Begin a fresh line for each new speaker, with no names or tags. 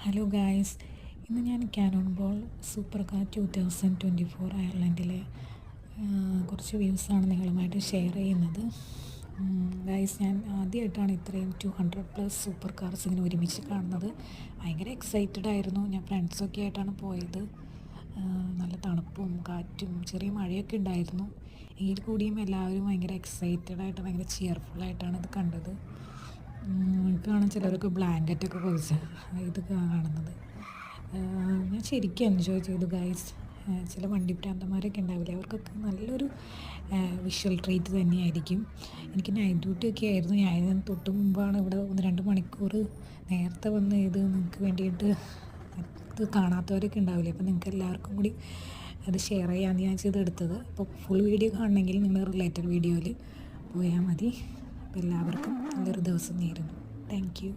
Hello guys, ഇന്ന് ഞാൻ ക്യാനോൺ ball super car 2024 അയർലൻഡിലെ കുറച്ച് വ്യൂസാണ് നിങ്ങളുമായിട്ട് ഷെയർ ചെയ്യുന്നത്. ഗായ്സ്, ഞാൻ ആദ്യമായിട്ടാണ് ഇത്രയും 200+ സൂപ്പർ കാർസ് ഇങ്ങനെ ഒരുമിച്ച് കാണുന്നത്. ഭയങ്കര എക്സൈറ്റഡ് ആയിരുന്നു. ഞാൻ ഫ്രണ്ട്സൊക്കെ ആയിട്ടാണ് പോയത്. നല്ല തണുപ്പും കാറ്റും ചെറിയ മഴയൊക്കെ ഉണ്ടായിരുന്നു. എങ്കിൽ കൂടിയും എല്ലാവരും ഭയങ്കര എക്സൈറ്റഡായിട്ട് ഭയങ്കര ചിയർഫുള്ളായിട്ടാണ് ഇത് കണ്ടത്. കാണാൻ ചിലരൊക്കെ ബ്ലാങ്കറ്റൊക്കെ പൊതിച്ച് ഇത് കാണുന്നത്. ഞാൻ ശരിക്കും എൻജോയ് ചെയ്തു ഗൈസ്. ചില വണ്ടി ഭ്രാന്തന്മാരൊക്കെ ഉണ്ടാവില്ലേ, അവർക്കൊക്കെ നല്ലൊരു വിഷ്വൽ ട്രീറ്റ് തന്നെയായിരിക്കും. എനിക്ക് നൈറ്റ് ഡ്യൂട്ടി ഒക്കെ ആയിരുന്നു. ഞാൻ തൊട്ട് മുമ്പാണ് ഇവിടെ 1-2 മണിക്കൂർ നേരത്തെ വന്ന് ഇത് നിങ്ങൾക്ക് വേണ്ടിയിട്ട് ഇത് കാണാത്തവരൊക്കെ ഉണ്ടാവില്ലേ, അപ്പോൾ നിങ്ങൾക്ക് എല്ലാവർക്കും കൂടി അത് ഷെയർ ചെയ്യാമെന്ന് ഞാൻ ചെയ്തെടുത്തത്. അപ്പോൾ ഫുൾ വീഡിയോ കാണണമെങ്കിൽ നിങ്ങൾ റിലേറ്റഡ് വീഡിയോയിൽ പോയാൽ മതി. അപ്പോൾ എല്ലാവർക്കും നല്ലൊരു ദിവസം നേരുന്നു. Thank you.